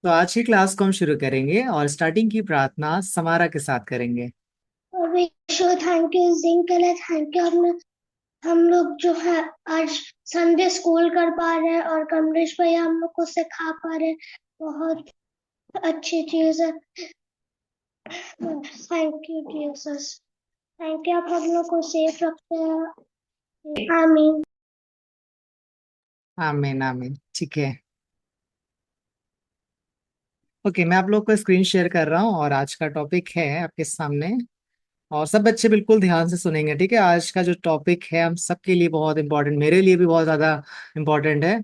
तो आज की क्लास को हम शुरू करेंगे और स्टार्टिंग की प्रार्थना समारा के साथ करेंगे। विशु थैंक यू जिंक के लिए थैंक यू। हम लोग जो है आज संडे स्कूल कर पा रहे हैं और कमलेश भैया हम लोग को सिखा पा रहे हैं। बहुत अच्छी चीज है। Thank you Jesus. Thank you, आप हम लोग को सेफ रखते हैं। आमीन। आमीन आमीन। ठीक है। ओके, मैं आप लोग को स्क्रीन शेयर कर रहा हूँ और आज का टॉपिक है आपके सामने। और सब बच्चे बिल्कुल ध्यान से सुनेंगे, ठीक है। आज का जो टॉपिक है हम सबके लिए बहुत इंपॉर्टेंट, मेरे लिए भी बहुत ज़्यादा इंपॉर्टेंट है।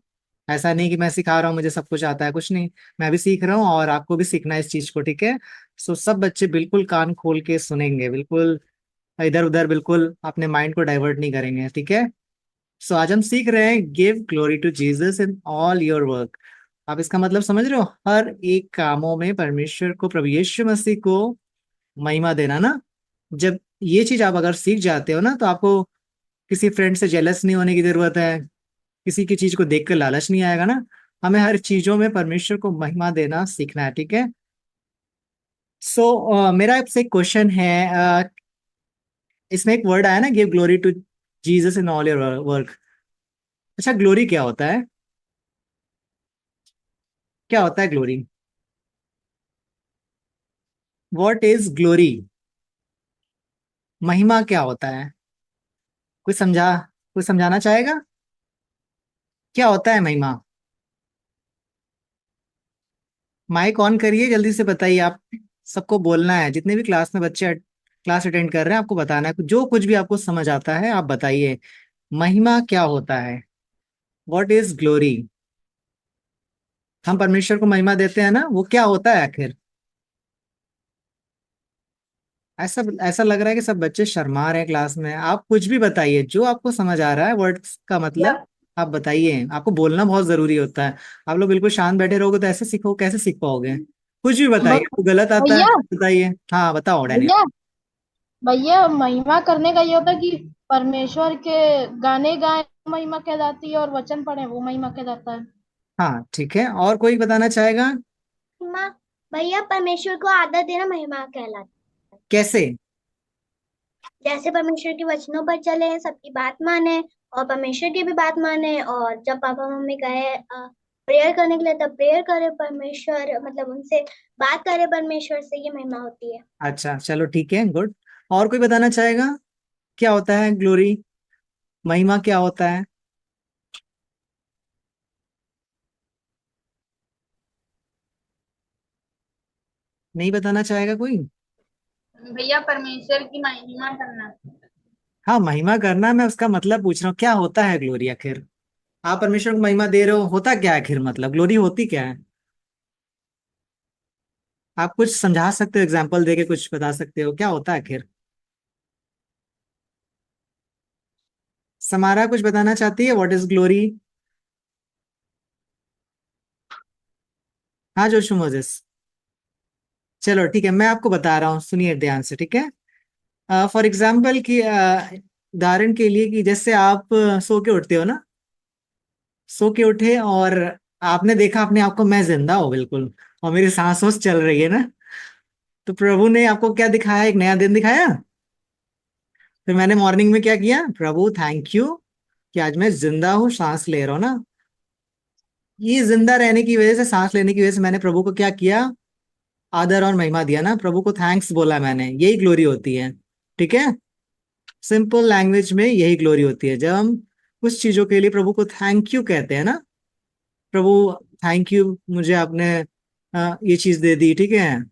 ऐसा नहीं कि मैं सिखा रहा हूँ मुझे सब कुछ आता है, कुछ नहीं। मैं भी सीख रहा हूँ और आपको भी सीखना है इस चीज़ को, ठीक है। सो सब बच्चे बिल्कुल कान खोल के सुनेंगे, बिल्कुल इधर उधर बिल्कुल अपने माइंड को डाइवर्ट नहीं करेंगे, ठीक है। सो आज हम सीख रहे हैं give glory to Jesus in all your work. आप इसका मतलब समझ रहे हो? हर एक कामों में परमेश्वर को, प्रभु यीशु मसीह को महिमा देना ना। जब ये चीज आप अगर सीख जाते हो ना, तो आपको किसी फ्रेंड से जेलस नहीं होने की जरूरत है। किसी की चीज को देख कर लालच नहीं आएगा ना। हमें हर चीजों में परमेश्वर को महिमा देना सीखना है, ठीक है। मेरा आपसे एक क्वेश्चन है। अ, इसमें एक वर्ड आया ना, give glory to Jesus in all your work. अच्छा, ग्लोरी क्या होता है? क्या होता है ग्लोरी? What is glory? महिमा क्या होता है? कोई समझा? कोई समझाना चाहेगा? क्या होता है महिमा? माइक ऑन करिए, जल्दी से बताइए आप। सबको बोलना है, जितने भी क्लास में बच्चे क्लास अटेंड कर रहे हैं, आपको बताना है जो कुछ भी आपको समझ आता है आप बताइए। महिमा क्या होता है? What is glory? हम परमेश्वर को महिमा देते हैं ना, वो क्या होता है आखिर? ऐसा ऐसा लग रहा है कि सब बच्चे शर्मा रहे हैं क्लास में। आप कुछ भी बताइए जो आपको समझ आ रहा है, वर्ड्स का या मतलब आप बताइए। आपको बोलना बहुत जरूरी होता है। आप लोग बिल्कुल शांत बैठे रहोगे तो ऐसे सीखो, कैसे सीख पाओगे? कुछ भी बताइए, आपको गलत आता है भैया बताइए। हाँ बताओ डैनियल। भैया भैया महिमा करने का ये होता है कि परमेश्वर के गाने गाए महिमा कहलाती है और वचन पढ़े वो महिमा कहलाता है। हाँ ठीक है, और कोई बताना चाहेगा? महिमा, भैया परमेश्वर को आदर देना महिमा कहलाता कैसे? है। जैसे परमेश्वर के वचनों पर चले, सबकी बात माने और परमेश्वर की भी बात माने, और जब पापा मम्मी कहे प्रेयर करने के लिए तब प्रेयर करे, परमेश्वर मतलब उनसे बात करे परमेश्वर से, ये महिमा होती है। अच्छा चलो ठीक है, गुड। और कोई बताना चाहेगा? क्या होता है ग्लोरी? महिमा क्या होता है? नहीं बताना चाहेगा कोई? भैया परमेश्वर की महिमा करना। हाँ, महिमा करना, मैं उसका मतलब पूछ रहा हूँ क्या होता है ग्लोरी आखिर। आप परमेश्वर को महिमा दे रहे हो, होता क्या है आखिर? मतलब ग्लोरी होती क्या है? आप कुछ समझा सकते हो, एग्जाम्पल देके कुछ बता सकते हो क्या होता है आखिर? समारा कुछ बताना चाहती है, व्हाट इज ग्लोरी? हाँ जोशु मोजेस। चलो ठीक है, मैं आपको बता रहा हूँ, सुनिए ध्यान से, ठीक है। फॉर एग्जाम्पल कि उदाहरण के लिए कि जैसे आप सो के उठते हो ना, सो के उठे और आपने देखा अपने आप को, मैं जिंदा हूँ बिल्कुल और मेरी सांस वांस चल रही है ना। तो प्रभु ने आपको क्या दिखाया? एक नया दिन दिखाया। फिर मैंने मॉर्निंग में क्या किया? प्रभु थैंक यू कि आज मैं जिंदा हूँ, सांस ले रहा हूँ ना। ये जिंदा रहने की वजह से, सांस लेने की वजह से मैंने प्रभु को क्या किया? आदर और महिमा दिया ना, प्रभु को थैंक्स बोला मैंने। यही ग्लोरी होती है, ठीक है। सिंपल लैंग्वेज में यही ग्लोरी होती है, जब हम कुछ चीजों के लिए प्रभु को थैंक यू कहते हैं ना। प्रभु थैंक यू, मुझे आपने ये चीज दे दी, ठीक है।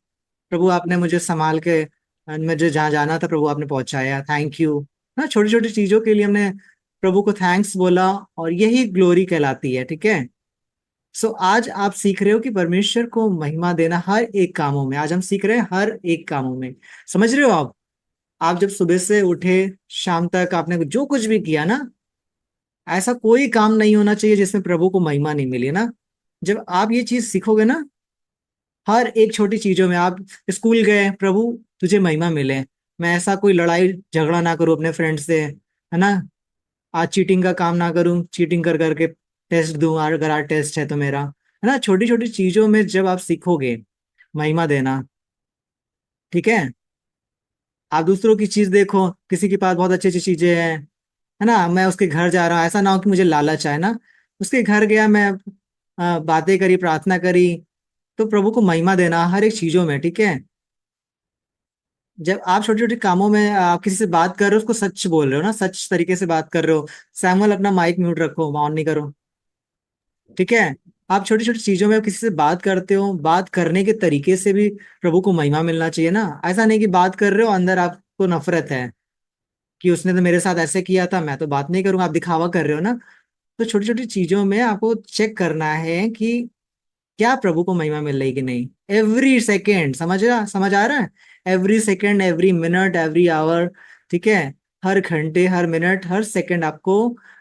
प्रभु आपने मुझे संभाल के मुझे जहाँ जाना था प्रभु आपने पहुंचाया, थैंक यू। ना, छोटी छोटी चीजों के लिए हमने प्रभु को थैंक्स बोला, और यही ग्लोरी कहलाती है, ठीक है। आज आप सीख रहे हो कि परमेश्वर को महिमा देना हर एक कामों में। आज हम सीख रहे हैं हर एक कामों में, समझ रहे हो आप जब सुबह से उठे शाम तक आपने जो कुछ भी किया ना, ऐसा कोई काम नहीं होना चाहिए जिसमें प्रभु को महिमा नहीं मिली ना। जब आप ये चीज सीखोगे ना, हर एक छोटी चीजों में, आप स्कूल गए, प्रभु तुझे महिमा मिले, मैं ऐसा कोई लड़ाई झगड़ा ना करूं अपने फ्रेंड से, है ना। आज चीटिंग का काम ना करूं, चीटिंग कर करके टेस्ट दूं, अगर आज टेस्ट है तो मेरा। है ना। छोटी छोटी चीजों में जब आप सीखोगे महिमा देना, ठीक है। आप दूसरों की चीज देखो, किसी के पास बहुत अच्छी अच्छी चीजें हैं, है ना, मैं उसके घर जा रहा हूँ, ऐसा ना हो कि मुझे लालच आए ना। उसके घर गया मैं, बातें करी, प्रार्थना करी, तो प्रभु को महिमा देना हर एक चीजों में, ठीक है। जब आप छोटे छोटे कामों में आप किसी से बात कर रहे हो, उसको सच बोल रहे हो ना, सच तरीके से बात कर रहे हो। सैमुअल अपना माइक म्यूट रखो, ऑन नहीं करो, ठीक है। आप छोटी छोटी चीजों में किसी से बात करते हो, बात करने के तरीके से भी प्रभु को महिमा मिलना चाहिए ना। ऐसा नहीं कि बात कर रहे हो अंदर आपको नफरत है कि उसने तो मेरे साथ ऐसे किया था, मैं तो बात नहीं करूंगा, आप दिखावा कर रहे हो ना। तो छोटी छोटी चीजों में आपको चेक करना है कि क्या प्रभु को महिमा मिल रही कि नहीं। एवरी सेकेंड, समझ आ रहा है। Every second, every minute, every hour, ठीक है। हर घंटे, हर मिनट, हर सेकंड आपको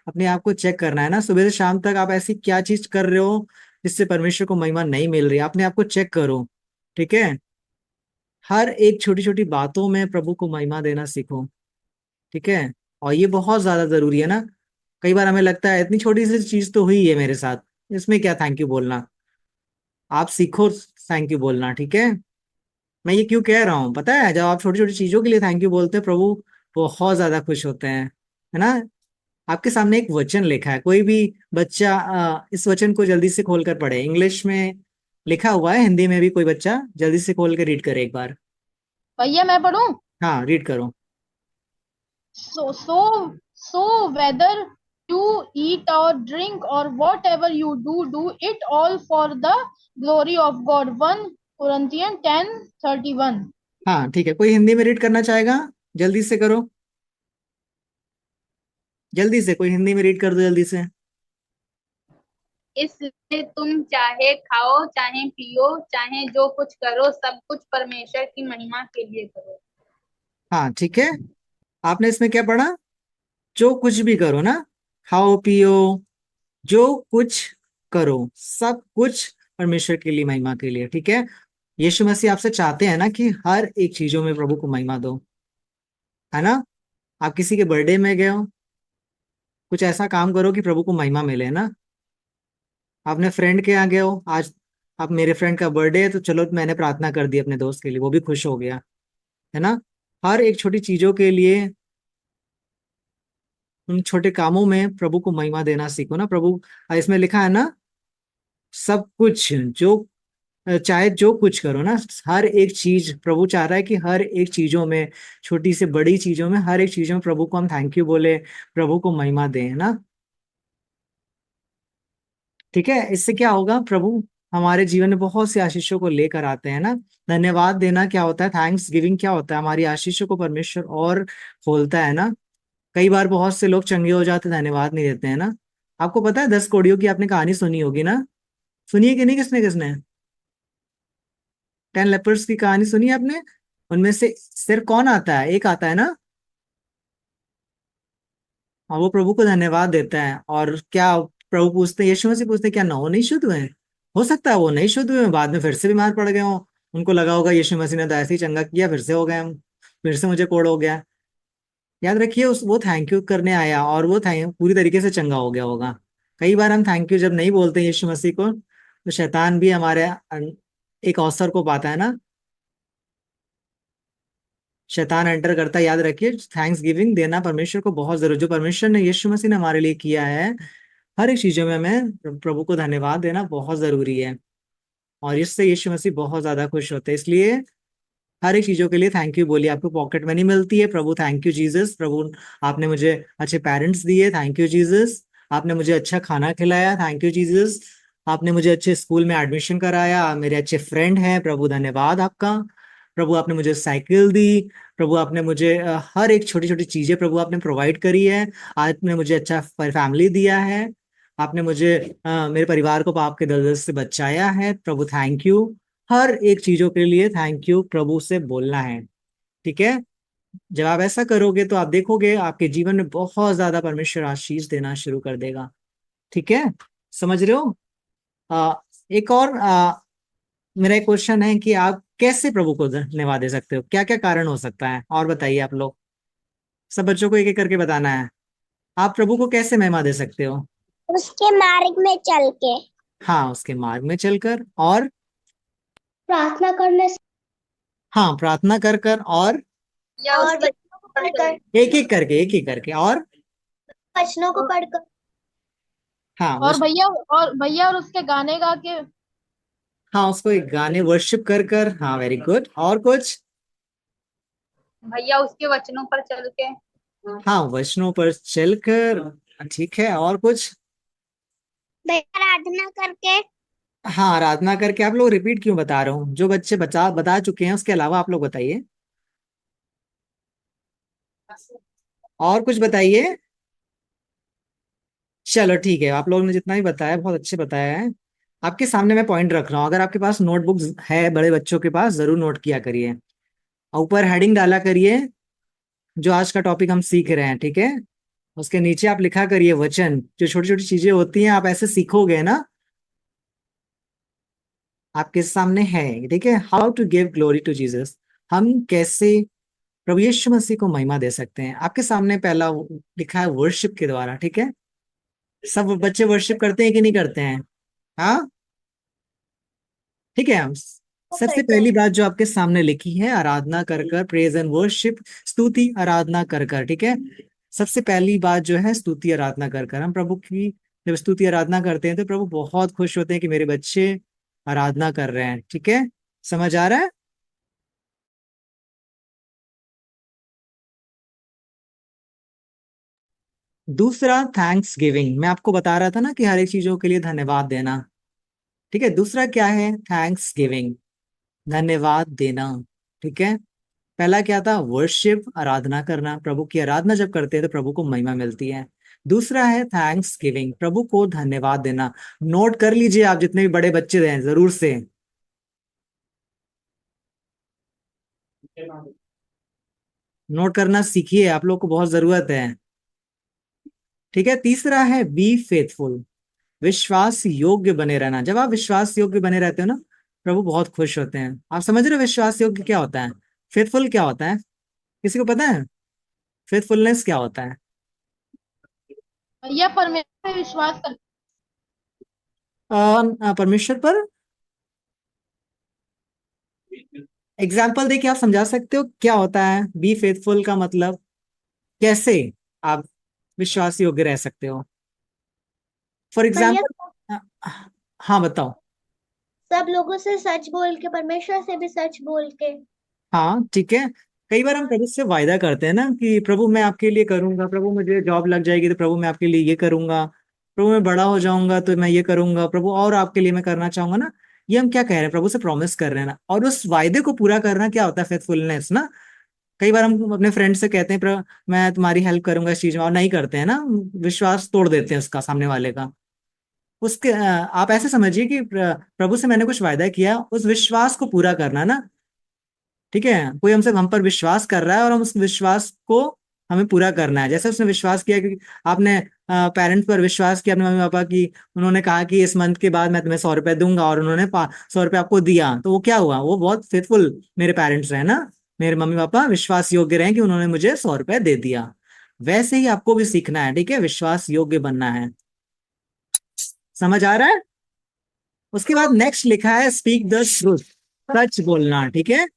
अपने आप को चेक करना है ना। सुबह से शाम तक आप ऐसी क्या चीज कर रहे हो जिससे परमेश्वर को महिमा नहीं मिल रही, अपने आप को चेक करो, ठीक है। हर एक छोटी छोटी बातों में प्रभु को महिमा देना सीखो, ठीक है। और ये बहुत ज्यादा जरूरी है ना। कई बार हमें लगता है इतनी छोटी सी चीज तो हुई है मेरे साथ, इसमें क्या थैंक यू बोलना। आप सीखो थैंक यू बोलना, ठीक है। मैं ये क्यों कह रहा हूँ पता है, जब आप छोटी छोटी चीजों के लिए थैंक यू बोलते हैं, प्रभु बहुत ज्यादा खुश होते हैं, है ना। आपके सामने एक वचन लिखा है, कोई भी बच्चा इस वचन को जल्दी से खोल कर पढ़े। इंग्लिश में लिखा हुआ है, हिंदी में भी कोई बच्चा जल्दी से खोल कर रीड करे एक बार। भैया मैं पढ़ूं? हाँ, रीड करो। So, so whether you eat or drink or whatever you do, do it all for the glory of God. 1 Corinthians 10:31. हाँ ठीक है, कोई हिंदी में रीड करना चाहेगा? जल्दी से करो, जल्दी से कोई हिंदी में रीड कर दो जल्दी से। इसलिए तुम चाहे खाओ चाहे पियो चाहे जो कुछ करो सब कुछ परमेश्वर की महिमा के लिए करो। हाँ ठीक है, आपने इसमें क्या पढ़ा? जो कुछ भी करो ना, खाओ पियो, जो कुछ करो, सब कुछ परमेश्वर के लिए, महिमा के लिए, ठीक है। यीशु मसीह आपसे चाहते हैं ना कि हर एक चीजों में प्रभु को महिमा दो, है ना। आप किसी के बर्थडे में गए हो, कुछ ऐसा काम करो कि प्रभु को महिमा मिले ना। आपने फ्रेंड के यहाँ गए हो आज, आप मेरे फ्रेंड का बर्थडे है तो चलो मैंने प्रार्थना कर दी अपने दोस्त के लिए, वो भी खुश हो गया, है ना। हर एक छोटी चीजों के लिए, उन छोटे कामों में प्रभु को महिमा देना सीखो ना। प्रभु, इसमें लिखा है ना, सब कुछ जो, चाहे जो कुछ करो ना, हर एक चीज प्रभु चाह रहा है कि हर एक चीजों में, छोटी से बड़ी चीजों में, हर एक चीजों में प्रभु को हम थैंक यू बोले, प्रभु को महिमा दें, है ना। ठीक है, इससे क्या होगा, प्रभु हमारे जीवन में बहुत सी आशीषों को लेकर आते हैं ना। धन्यवाद देना क्या होता है, थैंक्स गिविंग क्या होता है, हमारी आशीषों को परमेश्वर और खोलता है ना। कई बार बहुत से लोग चंगे हो जाते, धन्यवाद नहीं देते हैं ना। आपको पता है 10 कोड़ियों की आपने कहानी सुनी होगी ना, सुनिए कि नहीं, किसने किसने 10 लेपर्स की कहानी सुनी है आपने? उनमें से सिर कौन आता है? एक आता है ना, और वो प्रभु को धन्यवाद देता है। और क्या प्रभु पूछते हैं, यीशु मसीह पूछते हैं, क्या नौ नहीं शुद्ध हुए? हो सकता है वो नहीं शुद्ध हुए, बाद में फिर से बीमार पड़ गए हो, उनको लगा होगा यीशु मसीह ने तो ऐसे ही चंगा किया, फिर से हो गए हम, फिर से मुझे कोड़ हो गया। याद रखिए, उस वो थैंक यू करने आया और वो थैंक पूरी तरीके से चंगा हो गया होगा। कई बार हम थैंक यू जब नहीं बोलते यीशु मसीह को, तो शैतान भी हमारे एक अवसर को पाता है ना, शैतान एंटर करता है। याद रखिए, थैंक्स गिविंग देना परमेश्वर को बहुत जरूरी, जो परमेश्वर ने, यीशु मसीह ने हमारे लिए किया है, हर एक चीजों में हमें प्रभु को धन्यवाद देना बहुत जरूरी है। और इससे यीशु मसीह बहुत ज्यादा खुश होते हैं, इसलिए हर एक चीजों के लिए थैंक यू बोलिए। आपको पॉकेट मनी मिलती है, प्रभु थैंक यू जीसस, प्रभु आपने मुझे अच्छे पेरेंट्स दिए, थैंक यू जीसस। आपने मुझे अच्छा खाना खिलाया, थैंक यू जीसस। आपने मुझे अच्छे स्कूल में एडमिशन कराया, मेरे अच्छे फ्रेंड हैं, प्रभु धन्यवाद आपका। प्रभु आपने मुझे साइकिल दी, प्रभु आपने मुझे हर एक छोटी छोटी चीजें प्रभु आपने प्रोवाइड करी है। आपने मुझे अच्छा फैमिली दिया है, आपने मुझे मेरे परिवार को पाप के दलदल से बचाया है, प्रभु थैंक यू। हर एक चीजों के लिए थैंक यू प्रभु से बोलना है, ठीक है। जब आप ऐसा करोगे तो आप देखोगे आपके जीवन में बहुत ज्यादा परमेश्वर आशीष देना शुरू कर देगा, ठीक है। समझ रहे हो? एक और मेरा एक क्वेश्चन है कि आप कैसे प्रभु को धन्यवाद दे सकते हो, क्या क्या कारण हो सकता है, और बताइए आप लोग। सब बच्चों को एक एक करके बताना है, आप प्रभु को कैसे महिमा दे सकते हो। उसके मार्ग में चल के। हाँ, उसके मार्ग में चलकर, और प्रार्थना करने से, हाँ, प्रार्थना कर कर, या और उसके वचनों को पढ़कर, एक एक करके, और वचनों को पढ़कर, हाँ और भैया, और उसके गाने गा के। हाँ, उसको एक गाने वर्शिप कर कर, हाँ, वेरी गुड, और कुछ? भैया उसके वचनों पर चल के। हाँ, वचनों पर चलकर, ठीक है, और कुछ? आराधना करके, हाँ, आराधना करके। आप लोग रिपीट क्यों बता रहे हो? जो बच्चे बता चुके हैं उसके अलावा आप लोग बताइए, और कुछ बताइए। चलो ठीक है, आप लोगों ने जितना भी बताया बहुत अच्छे बताया है। आपके सामने मैं पॉइंट रख रहा हूँ, अगर आपके पास नोटबुक है बड़े बच्चों के पास, जरूर नोट किया करिए, और ऊपर हेडिंग डाला करिए जो आज का टॉपिक हम सीख रहे हैं, ठीक है। उसके नीचे आप लिखा करिए वचन, जो छोटी छोटी चीजें होती हैं आप ऐसे सीखोगे ना, आपके सामने है, ठीक है। How to give glory to Jesus, हम कैसे प्रभु यीशु मसीह को महिमा दे सकते हैं। आपके सामने पहला लिखा है वर्शिप के द्वारा, ठीक है। सब बच्चे वर्शिप करते हैं कि नहीं करते हैं? हाँ, ठीक है। हम वो सबसे करते पहली हैं। बात जो आपके सामने लिखी है, आराधना कर कर, प्रेज एंड वर्शिप, स्तुति आराधना कर कर, ठीक है। सबसे पहली बात जो है स्तुति आराधना कर कर, हम प्रभु की जब स्तुति आराधना करते हैं तो प्रभु बहुत खुश होते हैं कि मेरे बच्चे आराधना कर रहे हैं, ठीक है। समझ आ रहा है? दूसरा, थैंक्स गिविंग। मैं आपको बता रहा था ना कि हर एक चीजों के लिए धन्यवाद देना, ठीक है। दूसरा क्या है? थैंक्स गिविंग, धन्यवाद देना, ठीक है। पहला क्या था? वर्शिप, आराधना करना। प्रभु की आराधना जब करते हैं तो प्रभु को महिमा मिलती है। दूसरा है थैंक्स गिविंग, प्रभु को धन्यवाद देना। नोट कर लीजिए आप, जितने भी बड़े बच्चे हैं जरूर से नोट करना सीखिए, आप लोग को बहुत जरूरत है, ठीक है। तीसरा है बी फेथफुल, विश्वास योग्य बने रहना। जब आप विश्वास योग्य बने रहते हो ना, प्रभु बहुत खुश होते हैं। आप समझ रहे हो विश्वास योग्य क्या होता है? फेथफुल क्या होता है? किसी को पता है फेथफुलनेस क्या होता है? भैया परमेश्वर पे विश्वास कर। परमेश्वर पर एग्जाम्पल देके आप समझा सकते हो क्या होता है बी फेथफुल का मतलब? कैसे आप विश्वास योग्य रह सकते हो? फॉर भैया एग्जाम्पल, हाँ बताओ। सब लोगों से सच बोल के, परमेश्वर से भी सच बोल के। हाँ, ठीक है। कई बार हम प्रभु से वायदा करते हैं ना कि प्रभु मैं आपके लिए करूंगा, प्रभु मुझे जॉब लग जाएगी तो प्रभु मैं आपके लिए ये करूंगा, प्रभु मैं बड़ा हो जाऊंगा तो मैं ये करूंगा, प्रभु और आपके लिए मैं करना चाहूंगा ना। ये हम क्या कह रहे हैं? प्रभु से प्रॉमिस कर रहे हैं ना, और उस वायदे को पूरा करना क्या होता है? फेथफुलनेस ना। कई बार हम अपने फ्रेंड से कहते हैं मैं तुम्हारी हेल्प करूंगा इस चीज में, और नहीं करते हैं ना, विश्वास तोड़ देते हैं उसका, सामने वाले का। आप ऐसे समझिए कि प्रभु से मैंने कुछ वायदा किया, उस विश्वास को पूरा करना ना, ठीक है। कोई हमसे हम पर विश्वास कर रहा है और हम उस विश्वास को हमें पूरा करना है। जैसे उसने विश्वास किया कि आपने पेरेंट्स पर विश्वास किया, अपने मम्मी पापा की, उन्होंने कहा कि इस मंथ के बाद मैं तुम्हें 100 रुपए दूंगा, और उन्होंने 100 रुपए आपको दिया, तो वो क्या हुआ? वो बहुत फेथफुल मेरे पेरेंट्स रहे ना, मेरे मम्मी पापा विश्वास योग्य रहे कि उन्होंने मुझे 100 रुपए दे दिया। वैसे ही आपको भी सीखना है, ठीक है, विश्वास योग्य बनना है। समझ आ रहा है? उसके बाद नेक्स्ट लिखा है स्पीक द ट्रूथ, सच बोलना, ठीक है।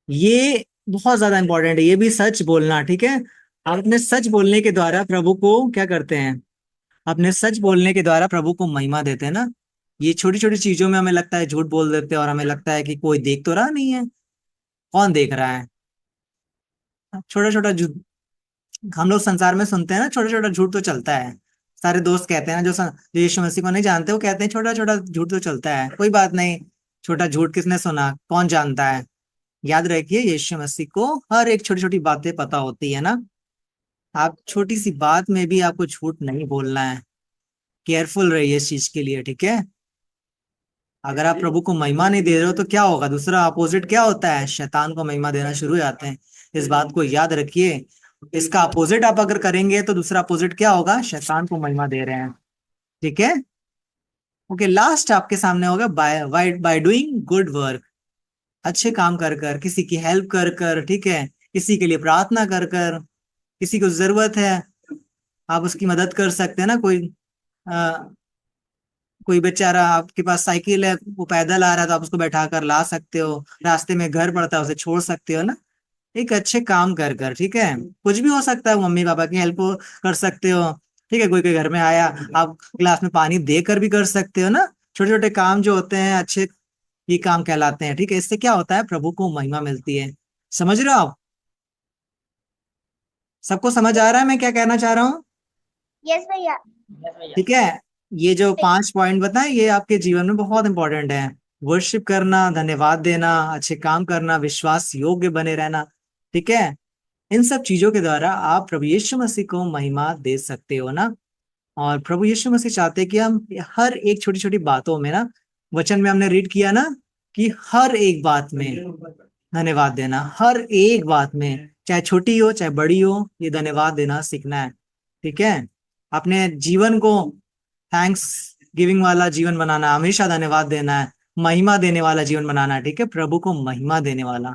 ये बहुत ज्यादा इंपॉर्टेंट है, ये भी सच बोलना, ठीक है। आप अपने सच बोलने के द्वारा प्रभु को क्या करते हैं? अपने सच बोलने के द्वारा प्रभु को महिमा देते हैं ना। ये छोटी छोटी चीजों में हमें लगता है झूठ बोल देते हैं, और हमें लगता है कि कोई देख तो रहा नहीं है। कौन देख रहा है? छोटा छोटा झूठ हम लोग संसार में सुनते हैं ना, छोटा छोटा झूठ तो चलता है। सारे दोस्त कहते हैं ना, जो यीशु मसीह को नहीं जानते, वो कहते हैं छोटा छोटा झूठ तो चलता है, कोई बात नहीं। छोटा झूठ किसने सुना, कौन जानता है? याद रखिए, यीशु मसीह को हर एक छोटी छोटी बातें पता होती है ना। आप छोटी सी बात में भी आपको झूठ नहीं बोलना है। केयरफुल रहिए इस चीज के लिए, ठीक है। अगर आप प्रभु को महिमा नहीं दे रहे हो तो क्या होगा? दूसरा अपोजिट क्या होता है? शैतान को महिमा देना शुरू हो जाते हैं। इस बात को याद रखिए। इसका अपोजिट आप अगर करेंगे तो दूसरा अपोजिट क्या होगा? शैतान को महिमा दे रहे हैं, ठीक है। ओके, लास्ट आपके सामने होगा by by by doing good work, अच्छे काम कर कर, किसी की हेल्प कर कर, ठीक है, किसी के लिए प्रार्थना कर कर। किसी को जरूरत है, आप उसकी मदद कर सकते हैं ना। कोई कोई बेचारा आपके पास साइकिल है, वो पैदल आ रहा है तो आप उसको बैठा कर ला सकते हो, रास्ते में घर पड़ता है उसे छोड़ सकते हो ना, एक अच्छे काम कर कर, ठीक है। कुछ भी हो सकता है, मम्मी पापा की हेल्प कर सकते हो, ठीक है। कोई कोई घर में आया, आप गिलास में पानी देकर भी कर सकते हो ना। छोटे छोटे काम जो होते हैं अच्छे, ये काम कहलाते हैं, ठीक है। इससे क्या होता है, प्रभु को महिमा मिलती है। समझ रहे हो आप? सबको समझ आ रहा है मैं क्या कहना चाह रहा हूँ? यस भैया। ठीक है। ये जो 5 पॉइंट बताए, ये आपके जीवन में बहुत इंपॉर्टेंट है। वर्शिप करना, धन्यवाद देना, अच्छे काम करना, विश्वास योग्य बने रहना, ठीक है। इन सब चीजों के द्वारा आप प्रभु यीशु मसीह को महिमा दे सकते हो ना। और प्रभु यीशु मसीह चाहते हैं कि हम हर एक छोटी छोटी बातों में ना, वचन में हमने रीड किया ना, कि हर एक बात में धन्यवाद देना, हर एक बात में, चाहे छोटी हो चाहे बड़ी हो, ये धन्यवाद देना सीखना है, ठीक है। अपने जीवन को थैंक्स गिविंग वाला जीवन बनाना, हमेशा धन्यवाद देना है, महिमा देने वाला जीवन बनाना है, ठीक है। प्रभु को महिमा देने वाला,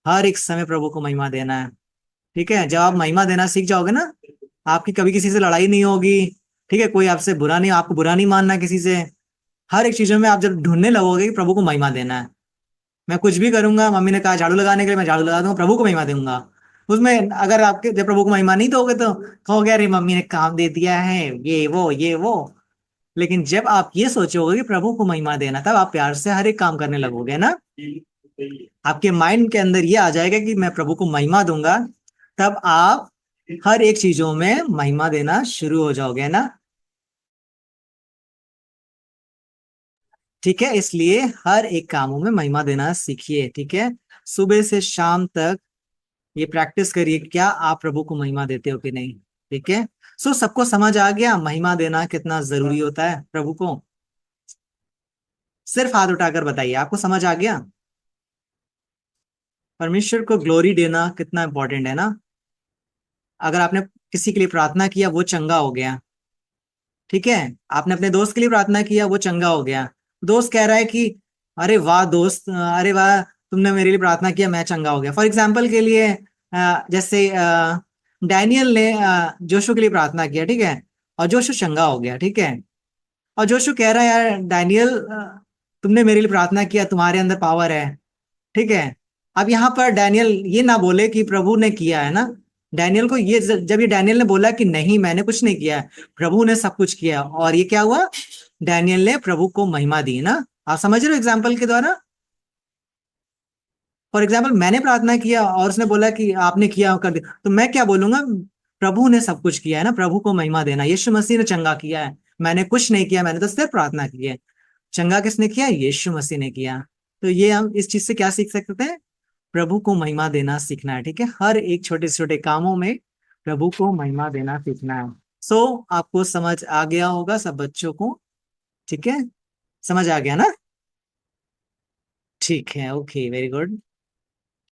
हर एक समय प्रभु को महिमा देना है, ठीक है। जब आप महिमा देना सीख जाओगे ना, आपकी कभी किसी से लड़ाई नहीं होगी, ठीक है। कोई आपसे बुरा नहीं, आपको बुरा नहीं मानना किसी से। हर एक चीजों में आप जब ढूंढने लगोगे कि प्रभु को महिमा देना है, मैं कुछ भी करूंगा, मम्मी ने कहा झाड़ू लगाने के लिए, मैं झाड़ू लगा दूंगा, प्रभु को महिमा दूंगा उसमें। अगर आपके जब प्रभु को महिमा नहीं दोगे तो कहोगे अरे मम्मी ने काम दे दिया है, ये वो। लेकिन जब आप ये सोचोगे कि प्रभु को महिमा देना, तब आप प्यार से हर एक काम करने लगोगे ना। आपके माइंड के अंदर ये आ जाएगा कि मैं प्रभु को महिमा दूंगा, तब आप हर एक चीजों में महिमा देना शुरू हो जाओगे ना, ठीक है। इसलिए हर एक कामों में महिमा देना सीखिए, ठीक है। सुबह से शाम तक ये प्रैक्टिस करिए, क्या आप प्रभु को महिमा देते हो कि नहीं, ठीक है। सो सबको समझ आ गया महिमा देना कितना जरूरी होता है प्रभु को? सिर्फ हाथ उठाकर बताइए, आपको समझ आ गया? परमेश्वर को ग्लोरी देना कितना इंपॉर्टेंट है ना। अगर आपने किसी के लिए प्रार्थना किया, वो चंगा हो गया, ठीक है। आपने अपने दोस्त के लिए प्रार्थना किया, वो चंगा हो गया। दोस्त कह रहा है कि अरे वाह दोस्त, अरे वाह, तुमने मेरे लिए प्रार्थना किया, मैं चंगा हो गया। फॉर एग्जाम्पल के लिए जैसे डैनियल ने जोशु के लिए प्रार्थना किया, ठीक है, और जोशु चंगा हो गया, ठीक है। और जोशु कह रहा है यार डैनियल, तुमने मेरे लिए प्रार्थना किया, तुम्हारे अंदर पावर है, ठीक है। अब यहाँ पर डैनियल ये ना बोले कि प्रभु ने किया है ना। डैनियल को ये, जब ये डैनियल ने बोला कि नहीं मैंने कुछ नहीं किया है, प्रभु ने सब कुछ किया, और ये क्या हुआ, डैनियल ने प्रभु को महिमा दी ना। आप समझ रहे हो एग्जाम्पल के द्वारा? फॉर एग्जाम्पल मैंने प्रार्थना किया और उसने बोला कि आपने किया कर दिया, तो मैं क्या बोलूंगा, प्रभु ने सब कुछ किया है ना। प्रभु को महिमा देना, यीशु मसीह ने चंगा किया है, मैंने कुछ नहीं किया, मैंने तो सिर्फ प्रार्थना की है। चंगा किसने किया? यीशु मसीह ने किया। तो ये हम इस चीज से क्या सीख सकते हैं? प्रभु को महिमा देना सीखना है, ठीक है। हर एक छोटे छोटे कामों में प्रभु को महिमा देना सीखना है। आपको समझ आ गया होगा सब बच्चों को, ठीक है। समझ आ गया ना? ठीक है, ओके, वेरी गुड।